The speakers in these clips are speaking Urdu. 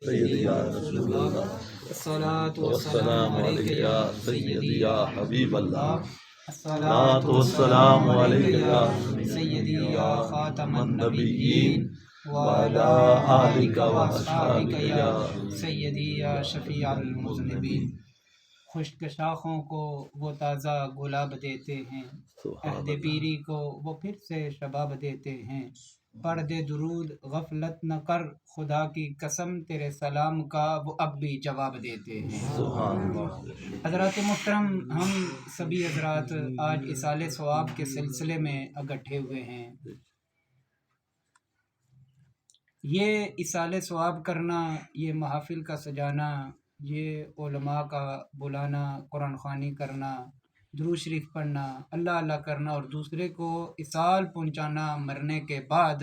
سیدی یا رسول اللہ، الصلاۃ والسلام علیک یا سیدی یا حبیب اللہ، الصلاۃ والسلام علیک یا سیدی یا خاتم النبیین وعلی آلک و اصحابک یا سیدی یا شفیع المذنبین۔ خشک شاخوں کو وہ تازہ گلاب دیتے ہیں، عہد پیری کو وہ پھر سے شباب دیتے ہیں۔ پڑھ دے درود غفلت نہ کر، خدا کی قسم تیرے سلام کا وہ اب بھی جواب دیتے ہیں۔ سبحان اللہ۔ حضرات محترم، ہم سبھی حضرات آج اصالِ ثواب کے سلسلے میں اکٹھے ہوئے ہیں۔ یہ اصالِ ثواب کرنا، یہ محافل کا سجانا، یہ علماء کا بلانا، قرآن خوانی کرنا، درود شریف پڑھنا، اللہ اللہ کرنا اور دوسرے کو اصال پہنچانا مرنے کے بعد،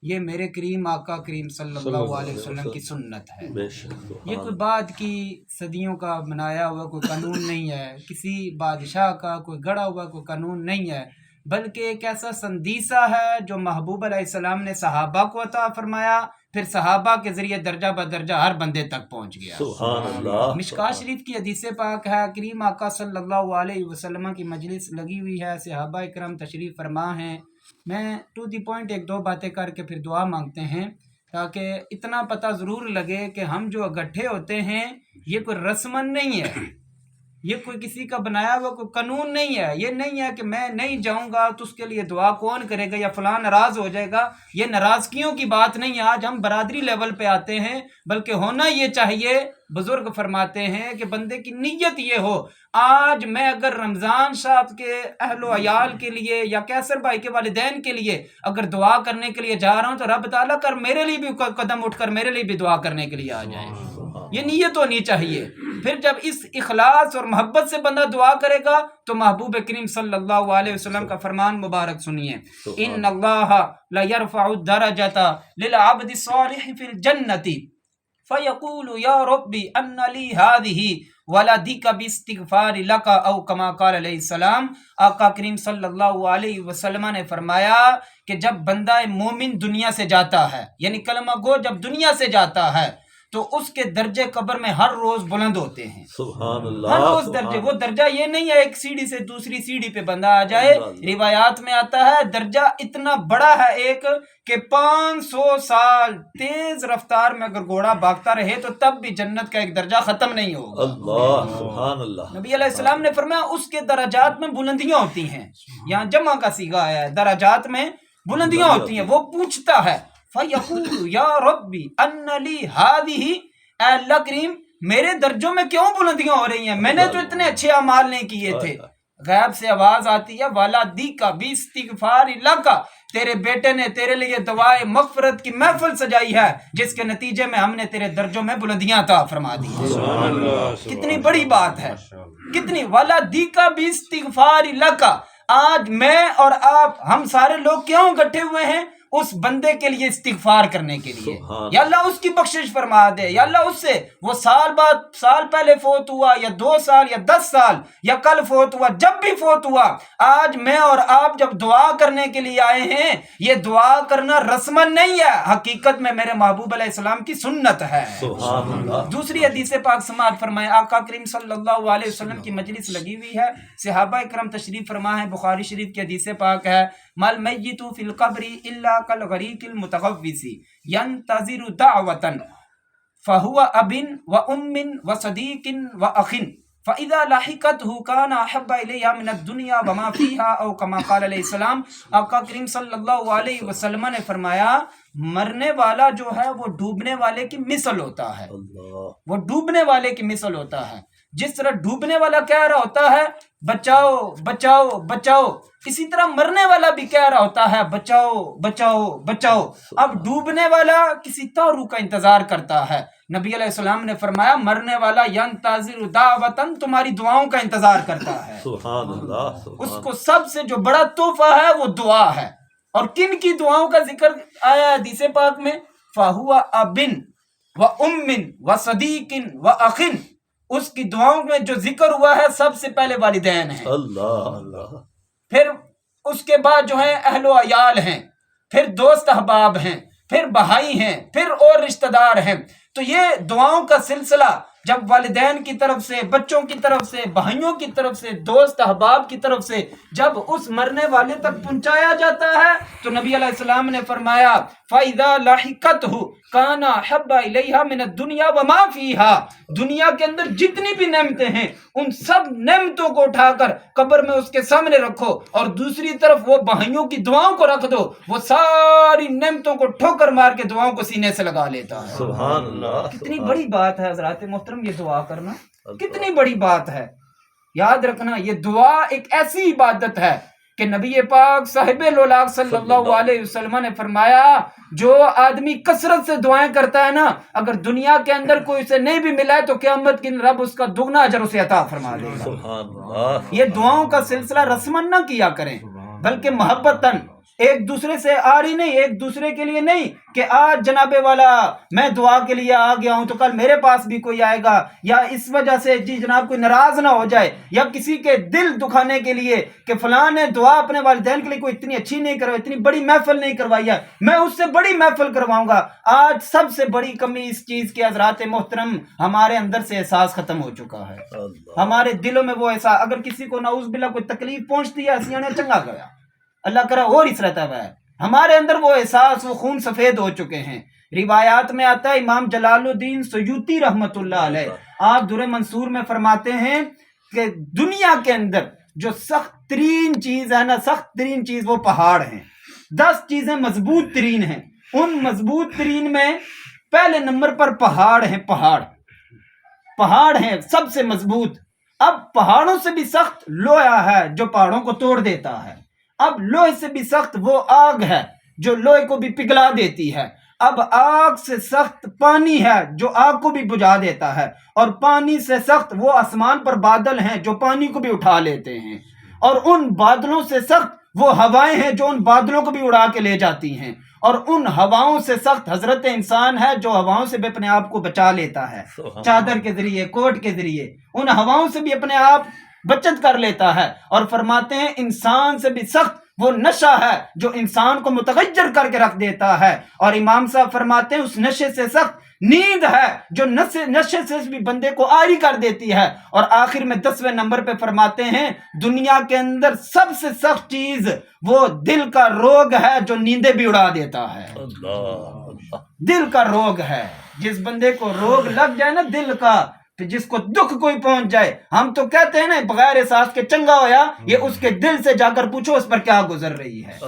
یہ میرے کریم آقا کریم صلی اللہ علیہ وسلم کی سنت ہے۔ بے شک یہ کوئی بعد کی صدیوں کا بنایا ہوا کوئی قانون نہیں ہے، کسی بادشاہ کا کوئی گڑا ہوا کوئی قانون نہیں ہے، بلکہ ایک ایسا سندیسہ ہے جو محبوب علیہ السلام نے صحابہ کو عطا فرمایا، پھر صحابہ کے ذریعے درجہ بدرجہ ہر بندے تک پہنچ گیا۔ سبحان اللہ۔ مشکوٰۃ شریف کی حدیث پاک ہے، کریم آقا صلی اللہ علیہ وسلم کی مجلس لگی ہوئی ہے، صحابہ اکرام تشریف فرما ہیں۔ میں ٹو دی پوائنٹ ایک دو باتیں کر کے پھر دعا مانگتے ہیں، تاکہ اتنا پتہ ضرور لگے کہ ہم جو اکٹھے ہوتے ہیں یہ کوئی رسمن نہیں ہے، یہ کوئی کسی کا بنایا ہوا کوئی قانون نہیں ہے۔ یہ نہیں ہے کہ میں نہیں جاؤں گا تو اس کے لیے دعا کون کرے گا یا فلاں ناراض ہو جائے گا، یہ ناراضگیوں کی بات نہیں ہے۔ آج ہم برادری لیول پہ آتے ہیں، بلکہ ہونا یہ چاہیے، بزرگ فرماتے ہیں کہ بندے کی نیت یہ ہو، آج میں اگر رمضان صاحب کے اہل و عیال کے لیے یا کیسر بھائی کے والدین کے لیے اگر دعا کرنے کے لیے جا رہا ہوں تو رب تعالیٰ کر میرے لیے بھی قدم اٹھ کر میرے لیے بھی دعا کرنے کے لیے آ جائے، یہ نیت ہونی چاہیے۔ پھر جب اس اخلاص اور محبت سے بندہ دعا کرے گا تو محبوب کریم صلی اللہ علیہ وسلم کا فرمان مبارک سنیے، ان اللہ لیرفع الدرجۃ للعبد الصالح فی الجنۃ فیقول یا ربی ان لی ہذہ ولدک باستغفار لک، او کما قال علیہ السلام۔ آقا کریم صلی اللہ علیہ وسلم نے فرمایا کہ جب بندہ مومن دنیا سے جاتا ہے، یعنی کلمہ گو جب دنیا سے جاتا ہے تو اس کے درجے قبر میں ہر روز بلند ہوتے ہیں، سبحان اللہ۔ ہر روز درجے، وہ درجہ یہ نہیں ہے ایک سیڑھی سے دوسری سیڑھی پہ بندہ آ جائے، روایات میں آتا ہے درجہ اتنا بڑا ہے ایک کہ 500 سال تیز رفتار میں اگر گھوڑا بھاگتا رہے تو تب بھی جنت کا ایک درجہ ختم نہیں ہوگا۔ اللہ، سبحان اللہ۔ نبی علیہ السلام نے فرمایا اس کے درجات میں بلندیاں ہوتی ہیں، یہاں جمع کا صیغہ آیا ہے، درجات میں بلندیاں ہوتی ہیں۔ وہ پوچھتا ہے فَيَقُولُ يَا رَبِّ أَنَّ لِي هَذِهِ، اے اللہ کریم میرے درجوں میں کیوں بلندیاں ہو رہی ہیں، میں نے تو اتنے اچھے اعمال نہیں کیے تھے۔ غیب سے آواز آتی ہے وَلَدِكَ بِاسْتِغْفَارِ لَكَ، تیرے بیٹے نے تیرے لیے دعائے مغفرت کی محفل سجائی ہے جس کے نتیجے میں ہم نے تیرے درجوں میں بلندیاں عطا فرما دی ہیں۔ کتنی بڑی بات ہے، کتنی وَلَدِكَ بِاسْتِغْفَارِ لَكَ۔ آج میں اور آپ ہم سارے لوگ کیوں اکٹھے ہوئے ہیں؟ اس بندے کے لیے استغفار کرنے کے لیے، یا اللہ اس کی بخشش فرما دے، یا اللہ اس سے وہ سال بعد سال پہلے فوت ہوا یا 2 سال یا 10 سال یا کل فوت ہوا، جب بھی فوت ہوا، آج میں اور آپ جب دعا کرنے کے لیے آئے ہیں، یہ دعا کرنا رسمن نہیں ہے، حقیقت میں میرے محبوب علیہ السلام کی سنت ہے۔ سبحان اللہ۔ دوسری حدیث پاک سماعت فرمائے، آقا کریم صلی اللہ علیہ وسلم کی مجلس لگی ہوئی ہے، صحابہ اکرام تشریف فرما ہے، بخاری شریف کی حدیث پاک ہے، مال میت فی القبر الا کالغریق المتغوث ینتظر دعوة فهو اب وام وصدیق واخ فاذا لحقته كان احب الیہ من الدنیا وما فیها، او کما قال علیہ السلام۔ آقا کریم صلی اللہ علیہ وسلم نے فرمایا مرنے والا جو ہے وہ ڈوبنے والے کی مثل ہوتا ہے، وہ ڈوبنے والے کی مثل ہوتا ہے۔ جس طرح ڈوبنے والا کہہ رہا ہوتا ہے بچاؤ بچاؤ بچاؤ، اسی طرح مرنے والا بھی کہہ رہا ہوتا ہے بچاؤ بچاؤ بچاؤ۔ اب ڈوبنے والا کسی تارو کا انتظار کرتا ہے، نبی علیہ السلام نے فرمایا مرنے والا ینتظر دعوتن، تمہاری دعاؤں کا انتظار کرتا ہے۔ سبحان اللہ۔ اس کو سب سے جو بڑا تحفہ ہے وہ دعا ہے، اور کن کی دعاؤں کا ذکر آیا حدیث پاک میں؟ فَهُوَ أَبٍ وَأُمٍ وَصَدِيقٍ وَأَخٍ، اس کی دعاؤں میں جو ذکر ہوا ہے سب سے پہلے والدین ہیں، اللہ اللہ، پھر اس کے بعد جو ہے اہل و عیال ہیں، پھر دوست احباب ہیں، پھر بھائی ہیں، پھر اور رشتہ دار ہیں۔ تو یہ دعاؤں کا سلسلہ جب والدین کی طرف سے، بچوں کی طرف سے، بھائیوں کی طرف سے، دوست احباب کی طرف سے جب اس مرنے والے تک پہنچایا جاتا ہے تو نبی علیہ السلام نے فرمایا فَإِذَا لَحِقَتْهُ كَانَ أَحَبَّ إِلَيْهَا مِنَ الدُّنْيَا وَمَا فِيهَا، دنیا کے اندر جتنی بھی نعمتیں ہیں ان سب نعمتوں کو اٹھا کر قبر میں اس کے سامنے رکھو، اور دوسری طرف وہ بھائیوں کی دعاؤں کو رکھ دو، وہ ساری نعمتوں کو ٹھوکر مار کے دعاؤں کو سینے سے لگا لیتا ہے۔ سبحان اللہ، کتنی بڑی بات ہے حضرات محترم یہ دعا کرنا، کتنی بڑی بات ہے۔ یاد رکھنا یہ دعا ایک ایسی عبادت ہے کہ نبی پاک صاحب لولاک صلی اللہ علیہ وسلم نے فرمایا جو آدمی کثرت سے دعائیں کرتا ہے نا، اگر دنیا کے اندر کوئی اسے نہیں بھی ملا ہے تو قیامت کے دن رب اس کا دگنا اجر اسے عطا فرما دے گا۔ سبحان اللہ، یہ دعاؤں کا سلسلہ رسمن نہ کیا کریں بلکہ محبتاً، ایک دوسرے سے آری نہیں، ایک دوسرے کے لیے نہیں کہ آج جناب والا میں دعا کے لیے آ گیا ہوں تو کل میرے پاس بھی کوئی آئے گا، یا اس وجہ سے جی جناب کوئی ناراض نہ ہو جائے، یا کسی کے دل دکھانے کے لیے کہ فلاں نے دعا اپنے والدین کے لیے کوئی اتنی اچھی نہیں کروائی، اتنی بڑی محفل نہیں کروائی ہے، میں اس سے بڑی محفل کرواؤں گا۔ آج سب سے بڑی کمی اس چیز کی حضرات محترم ہمارے اندر سے احساس ختم ہو چکا ہے۔ ہمارے دلوں میں وہ احساس، اگر کسی کو نعوذ باللہ کوئی تکلیف پہنچتی ہے سیانے چنگا گیا، اللہ کرا اور اس رہتا ہے، ہمارے اندر وہ احساس، وہ خون سفید ہو چکے ہیں۔ روایات میں آتا ہے امام جلال الدین سیوطی رحمت اللہ علیہ آپ در منصور میں فرماتے ہیں کہ دنیا کے اندر جو سخت ترین چیز ہے نا، سخت ترین چیز وہ پہاڑ ہیں۔ 10 چیزیں مضبوط ترین ہیں، ان مضبوط ترین میں پہلے نمبر پر پہاڑ ہیں، پہاڑ ہیں سب سے مضبوط۔ اب پہاڑوں سے بھی سخت لوہا ہے جو پہاڑوں کو توڑ دیتا ہے، اب لوہے سے بھی سخت وہ آگ ہے جو لوہے کو بھی پگھلا دیتی ہے، اب آگ سے سخت پانی ہے جو آگ کو بھی بجھا دیتا ہے، اور پانی سے سخت وہ آسمان پر بادل ہیں جو پانی کو بھی اٹھا لیتے ہیں، اور ان بادلوں سے سخت وہ ہوائیں ہیں جو ان بادلوں کو بھی اڑا کے لے جاتی ہیں، اور ان ہواؤں سے سخت حضرت انسان ہے جو ہواؤں سے بھی اپنے آپ کو بچا لیتا ہے، چادر کے ذریعے، کوٹ کے ذریعے ان ہواؤں سے بھی اپنے آپ بچت کر لیتا ہے۔ اور فرماتے ہیں انسان سے بھی سخت وہ نشہ ہے جو انسان کو متغیر کر کے رکھ دیتا ہے، اور امام صاحب فرماتے ہیں اس نشے سے سخت نیند ہے جو نشے سے بھی بندے کو عاری کر دیتی ہے، اور آخر میں 10ویں نمبر پہ فرماتے ہیں دنیا کے اندر سب سے سخت چیز وہ دل کا روگ ہے جو نیندیں بھی اڑا دیتا ہے۔ دل کا روگ ہے، جس بندے کو روگ لگ جائے نا دل کا، تو جس کو دکھ کوئی پہنچ جائے، ہم تو کہتے ہیں نا بغیر احساس کے چنگا ہویا، یہ اس کے دل سے جا کر پوچھو اس پر کیا گزر رہی ہے۔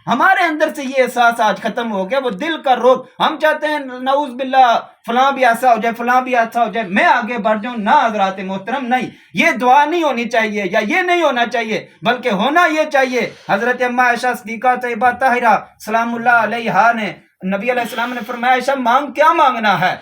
ہمارے اندر سے یہ احساس آج ختم ہو گیا، وہ دل کا روگ۔ ہم چاہتے ہیں نعوذ باللہ فلاں بھی ایسا ہو جائے، فلاں بھی ایسا ہو جائے، میں آگے بڑھ جاؤں۔ نہ حضرات محترم، نہیں، یہ دعا نہیں ہونی چاہیے، یا یہ نہیں ہونا چاہیے، بلکہ ہونا یہ چاہیے۔ حضرت اماں عائشہ صدیقہ طیبہ طاہرہ سلام اللہ علیہا نے، نبی علیہ السلام نے فرمایا عائشہ مانگ کیا مانگنا ہے؟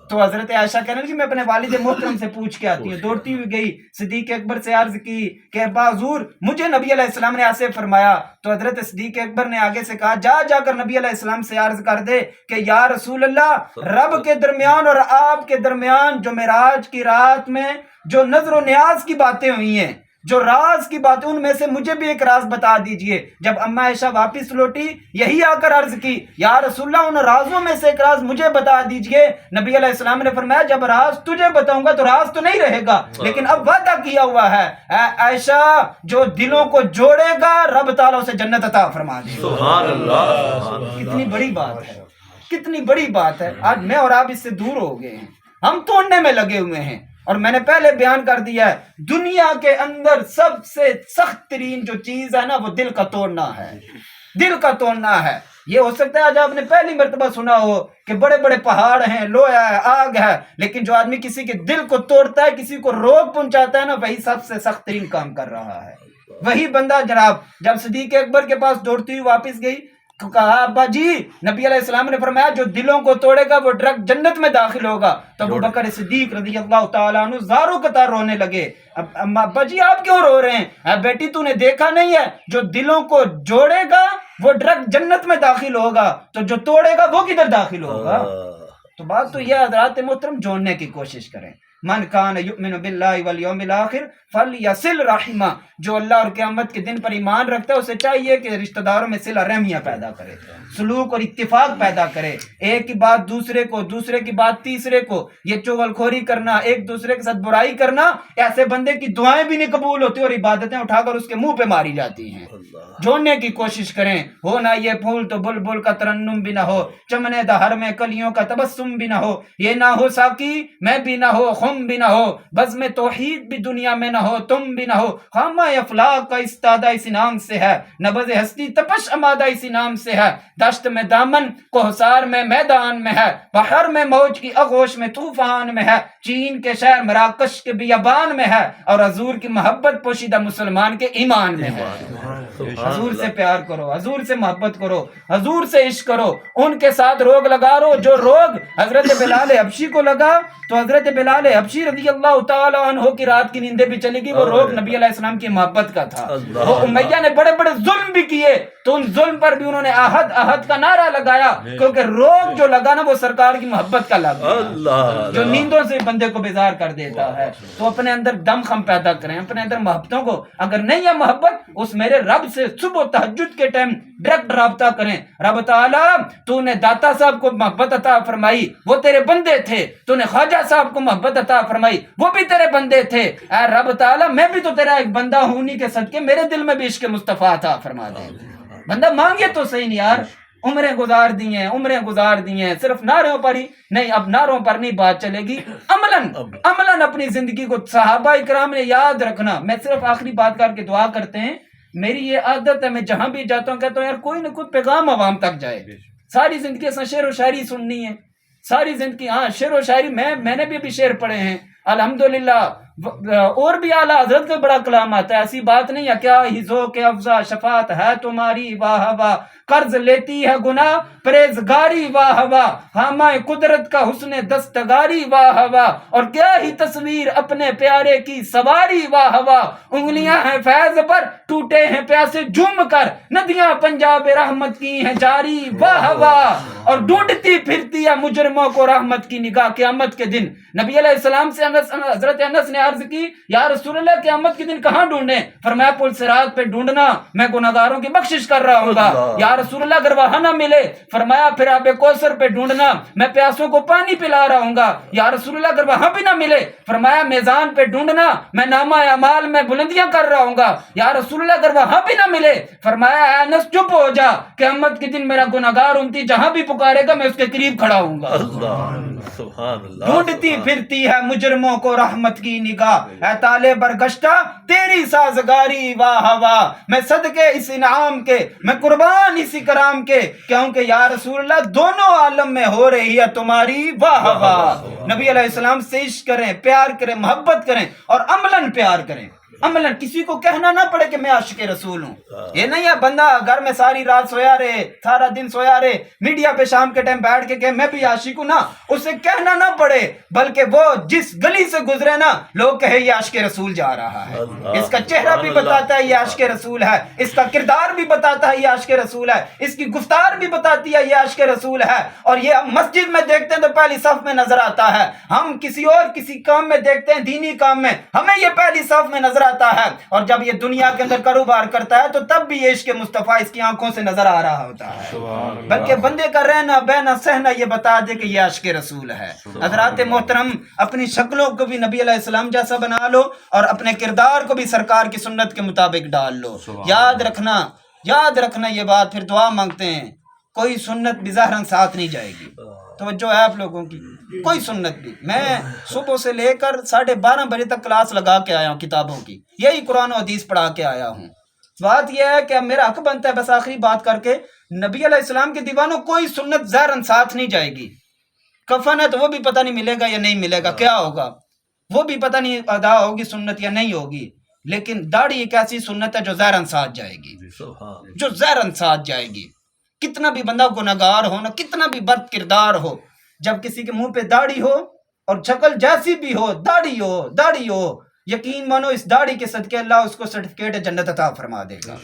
تو حضرت عائشہ کہنے لگی میں اپنے والد محترم سے پوچھ کے آتی ہوں۔ دوڑتی ہوئی گئی، صدیق اکبر سے عرض کی کہ ابا حضور مجھے نبی علیہ السلام نے ایسے فرمایا۔ تو حضرت صدیق اکبر نے آگے سے کہا جا کر نبی علیہ السلام سے عرض کر دے کہ یا رسول اللہ، رب کے درمیان اور آپ کے درمیان جو معراج کی رات میں جو نظر و نیاز کی باتیں ہوئی ہیں، جو راز کی باتیں، ان میں سے مجھے بھی ایک راز بتا دیجئے۔ جب اماں عائشہ واپس لوٹی یہی آ کر عرض کی یا رسول اللہ ان رازوں میں سے ایک راز مجھے بتا دیجئے۔ نبی علیہ السلام نے فرمایا جب راز تجھے بتاؤں گا تو راز تو نہیں رہے گا، لیکن اب وعدہ کیا ہوا ہے اے عائشہ جو دلوں کو جوڑے گا رب تعالیٰ اسے جنت عطا فرما دے گا۔ سبحان اللہ، کتنی بڑی بات ہے، کتنی بڑی بات ہے۔ آج میں اور آپ اس سے دور ہو گئے ہیں، ہم توڑنے میں لگے ہوئے ہیں، اور میں نے پہلے بیان کر دیا ہے دنیا کے اندر سب سے سخت ترین جو چیز ہے نا وہ دل کا توڑنا ہے، دل کا توڑنا ہے۔ یہ ہو سکتا ہے آج آپ نے پہلی مرتبہ سنا ہو کہ بڑے بڑے پہاڑ ہیں، لوہا ہے، آگ ہے، لیکن جو آدمی کسی کے دل کو توڑتا ہے، کسی کو روگ پہنچاتا ہے نا، وہی سب سے سخت ترین کام کر رہا ہے۔ وہی بندہ جناب جب صدیق اکبر کے پاس دوڑتی ہوئی واپس گئی، کہا ابا جی نبی علیہ السلام نے فرمایا جو دلوں کو توڑے گا وہ ڈرگ جنت میں داخل ہوگا۔ تو ابو بکر صدیق رضی اللہ تعالیٰ عنہ زاروں قطار رونے لگے۔ ابا جی آپ کیوں رو رہے ہیں؟ بیٹی تو نے دیکھا نہیں ہے جو دلوں کو جوڑے گا وہ ڈرگ جنت میں داخل ہوگا، تو جو توڑے گا وہ کدھر داخل ہوگا؟ تو بات تو یہ حضرات محترم جوڑنے کی کوشش کریں۔ من کان یؤمن باللہ والیوم الآخر فلیصل رحمہ، جو اللہ اور قیامت کے دن پر ایمان رکھتا ہے اسے چاہیے کہ رشتہ داروں میں صلہ رحمیاں پیدا کرے، سلوک اور اتفاق پیدا کرے، ایک کی بات دوسرے کو، دوسرے کی بات تیسرے کو، یہ چغل خوری کرنا، ایک دوسرے کے ساتھ برائی کرنا، ایسے بندے کی دعائیں بھی نہیں قبول ہوتی اور عبادتیں اٹھا کر اس کے منہ پہ ماری جاتی ہیں۔ جوڑنے کی کوشش کریں، ہو نہ یہ پھول تو بلبل کا ترنم بھی نہ ہو، چمنے دہر میں کلیوں کا تبسم بھی نہ ہو، یہ نہ ہو ساقی میں بھی نہ ہو، خم بھی نہ ہو، بزم توحید بھی دنیا میں نہ ہو، تم بھی نہ ہو، خامہ افلاق کا استادہ اسی نام سے ہے، نبض ہستی تپش امادہ اسی نام سے ہے، دشت میں دامن کوہسار میں میدان میں ہے، بحر میں موج کی آغوش میں طوفان میں ہے، چین کے شہر مراکش کے بیابان میں ہے، اور حضور کی محبت پوشیدہ مسلمان کے ایمان میں ہے۔ حضور سے پیار کرو، حضور سے محبت کرو، حضور سے عشق کرو، ان کے ساتھ روگ لگا رہو جو روگ حضرت بلال حبشی کو لگا تو حضرت بلال حبشی رضی اللہ تعالی عنہ کی رات کی نیندیں بھی چلی گئی، وہ روگ نبی علیہ السلام کی محبت کا تھا۔ وہ امیہ نے بڑے بڑے ظلم بھی کیے تو ان ظلم پر بھی انہوں نے احد احد کا نعرہ لگایا، کیونکہ روگ جو لگا نا وہ سرکار کی محبت کا لگا جو نیندوں سے بندے کو بیزار کر دیتا ہے۔ تو اپنے اندر دم خم پیدا کریں، اپنے اندر محبتوں کو، اگر نہیں ہے محبت اس میرے رب سے صبح تہجد کے ٹائم ڈائریکٹ رابطہ کریں، رب تعالیٰ تو نے داتا صاحب کو محبت عطا فرمائی وہ تیرے بندے تھے، تو نے خواجہ صاحب کو محبت عطا فرمائی وہ بھی تیرے بندے تھے، اے رب تعالیٰ میں بھی تو تیرا ایک بندہ ہوں، انہی کے صدقے میرے دل میں بھی عشق مصطفیٰ عطا فرما دے۔ بندہ مانگے تو صحیح نہیں یار، عمریں گزار دی ہیں، عمریں گزار دی ہیں، صرف نعروں پر ہی نہیں، اب نعروں پر نہیں بات چلے گی، عملاً اپنی زندگی کو صحابہ کرام نے یاد رکھنا۔ میں صرف آخری بات کر کے دعا کرتے ہیں، میری یہ عادت ہے میں جہاں بھی جاتا ہوں کہتا ہوں یار کوئی نہ کوئی پیغام عوام تک جائے، ساری زندگی سے شعر و شاعری سننی ہے، ساری زندگی ہاں شعر و شاعری میں نے بھی ابھی شعر پڑھے ہیں الحمدللہ، اور بھی اعلیٰ حضرت کا بڑا کلام آتا ہے، ایسی بات نہیں ہے، کیا ہی ذوق افزا شفاعت ہے تمہاری واہ واہ، قرض لیتی ہے گناہ پرہیزگاری واہ واہ، خامہ قدرت کا حسن دستگاری واہ واہ، اور کیا ہی تصویر اپنے پیارے کی سواری واہ واہ، انگلیاں ہیں فیض پر ٹوٹے ہیں پیاسے جھوم کر، ندیاں پنجاب رحمت کی ہیں جاری واہ واہ، اور ڈھونڈتی پھرتی ہے مجرموں کو رحمت کی نگاہ قیامت کے دن۔ نبی علیہ السلام سے حضرت انس نے عرض کی یا رسول اللہ قیامت کے دن کہاں ڈھونڈیں؟ فرمایا پل صراط پہ ڈھونڈنا، میں گناہگاروں کی بخشش کر رہا ہوں گا۔ یا رسول اللہ اگر وہاں نہ ملے فرمایا پھر آب کوثر پہ ڈھونڈنا، میں پیاسوں کو پانی پلا رہا ہوں گا۔ یا رسول اللہ اگر وہاں بھی نہ ملے فرمایا میزان پہ ڈھونڈنا، میں نامہ اعمال میں بلندیاں کر رہا ہوں گا۔ یا رسول اللہ اگر وہاں بھی نہ ملے فرمایا اے انس چپ ہو جا، قیامت کے دن میرا گناہگار امتی جہاں بھی پکارے گا میں اس کے قریب کھڑا ہوں گا۔ ڈھونڈتی پھرتی ہے مجرموں کو رحمت کی نگاہ، اے تالے برگشتہ تیری سازگاری واہ واہ، میں صدقے اس انعام کے، میں قربان اسی کرام کے، کیونکہ یا رسول اللہ دونوں عالم میں ہو رہی ہے تمہاری واہ واہ۔ نبی علیہ السلام سے عشق کریں، پیار کریں، محبت کریں اور عملاً پیار کریں، عملاً کسی کو کہنا نہ پڑے کہ میں عاشق رسول ہوں۔ یہ نہیں ہے بندہ گھر میں ساری رات سویا رہے، سارا دن سویا رہے، میڈیا پہ شام کے ٹائم بیٹھ کے کہ میں بھی عاشق ہوں، نا اسے کہنا نہ پڑے، بلکہ وہ جس گلی سے گزرے نا لوگ کہے یہ عاشق رسول جا رہا ہے، اس کا چہرہ بھی بتاتا ہے یہ عاشق رسول ہے، اس کا کردار بھی بتاتا ہے یہ عاشق رسول ہے، اس کی گفتار بھی بتاتی ہے یہ عاشق رسول ہے۔ اور یہ ہم مسجد میں دیکھتے ہیں تو پہلی صف میں نظر آتا ہے، ہم کسی کام میں دیکھتے ہیں دینی کام میں ہمیں یہ پہلی صف میں نظر آتا ہے، اور جب یہ دنیا کے اندر کاروبار کرتا ہے تو تب بھی یہ عشق مصطفیٰ اس کی آنکھوں سے نظر آ رہا ہوتا ہے، بلکہ بندے کا رہنا بہنا سہنا یہ بتا دے کہ یہ عاشق رسول ہے۔ حضرات محترم اپنی شکلوں کو بھی نبی علیہ السلام جیسا بنا لو اور اپنے کردار کو بھی سرکار کی سنت کے مطابق ڈال لو۔ یاد رکھنا یہ بات، پھر دعا مانگتے ہیں کوئی سنت بھی ظاہراً ساتھ نہیں جائے گی، توجہ ہے آپ لوگوں کی، کوئی سنت بھی۔ میں صبح سے لے کر 12:30 بجے تک کلاس لگا کے آیا ہوں کتابوں کی، یہی قرآن و حدیث پڑھا کے آیا ہوں۔ بات یہ ہے کہ اب میرا حق بنتا ہے بس آخری بات کر کے، نبی علیہ السلام کے دیوانوں کوئی سنت ظاہراً ساتھ نہیں جائے گی۔ کفن ہے تو وہ بھی پتہ نہیں ملے گا یا نہیں ملے گا، کیا ہوگا وہ بھی پتہ نہیں، ادا ہوگی سنت یا نہیں ہوگی، لیکن داڑھی ایک ایسی سنت ہے جو ظاہراً ساتھ جائے گی، جو ظاہراً ساتھ جائے گی۔ کتنا بھی بندہ گناہگار ہو نا، کتنا بھی بد کردار ہو، جب کسی کے منہ پہ داڑھی ہو اور شکل جیسی بھی ہو، داڑھی ہو یقین مانو اس داڑھی کے صدقے اللہ اس کو سرٹیفکیٹ جنت عطا فرما دے گا.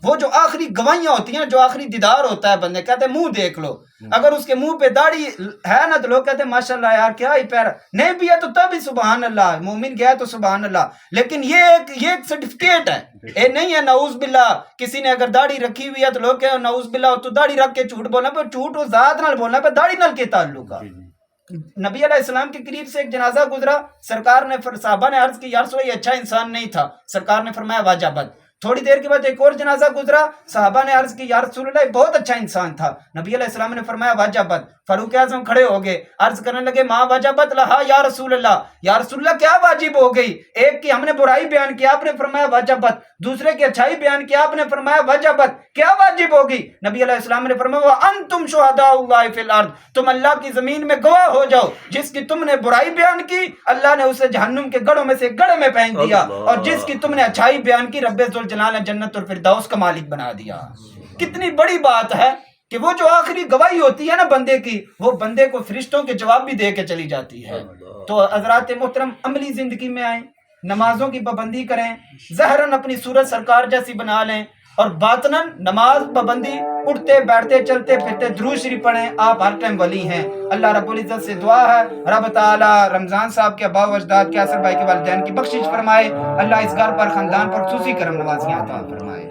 وہ جو آخری گواہیاں ہوتی ہیں، جو آخری دیدار ہوتا ہے بندے، کہتے ہیں منہ دیکھ لو، اگر اس کے منہ پہ داڑھی ہے نا تو لوگ کہتے ہیں ماشاءاللہ یار کیا ہی پیارا، نہیں بھی ہے تو تب بھی سبحان اللہ، مومن گیا تو سبحان اللہ. لیکن یہ ایک سرٹیفکیٹ ہے، یہ نہیں ہے نعوذ باللہ. کسی نے اگر داڑھی رکھی ہوئی ہے تو لوگ کہیں نعوذ باللہ تو داڑھی رکھ کے جھوٹ بولنا، پر جھوٹ و ذات نال بولنا، پر داڑھی نال کے تعلق ہے. نبی علیہ السلام کے قریب سے ایک جنازہ گزرا، سرکار نے صحابہ نے عرض کی یا رسول اللہ یہ اچھا انسان نہیں تھا، سرکار نے فرمایا واجبت. تھوڑی دیر کے بعد ایک اور جنازہ گزرا، صحابہ نے عرض کی یا رسول اللہ یہ بہت اچھا انسان تھا، نبی علیہ السلام نے فرمایا واجبت. فاروق اعظم کھڑے ہو گئے، عرض کرنے لگے ماں واجبت لہا یا رسول اللہ، یا رسول اللہ کیا واجب ہو گئی؟ ایک کی ہم نے برائی بیان کی، آپ نے فرمایا واجبت، دوسرے کی اچھائی بیان کی، آپ نے فرمایا واجبت، کیا واجب ہوگی؟ نبی علیہ السلام نے فرمایا وَأَنْتُمْ شُهَدَاءُ اللَّهِ فِي الْأَرْضِ، تم اللہ کی زمین میں گواہ ہو جاؤ، جس کی تم نے برائی بیان کی اللہ نے اسے جہنم کے گڑھوں میں سے گڑھے میں پھینک دیا، اور جس کی تم نے اچھائی بیان کی رب ذوالجلال نے جنت الفردوس کا مالک بنا دیا. کتنی بڑی بات ہے کہ وہ جو آخری گواہی ہوتی ہے نا بندے کی، وہ بندے کو فرشتوں کے جواب بھی دے کے چلی جاتی ہے. تو حضرات محترم عملی زندگی میں آئیں، نمازوں کی پابندی کریں، ظاہراً اپنی صورت سرکار جیسی بنا لیں، اور باطناً نماز پابندی، اٹھتے بیٹھتے چلتے پھرتے درود شریف پڑھیں، آپ ہر ٹائم ولی ہیں. اللہ رب العزت سے دعا ہے رب تعالی رمضان صاحب کے ابا و اجداد کے اثر بھائی کے والدین کی بخشش فرمائے، اللہ اس گھر پر خاندان پر خصوصی کرم نوازیاں عطا فرمائے.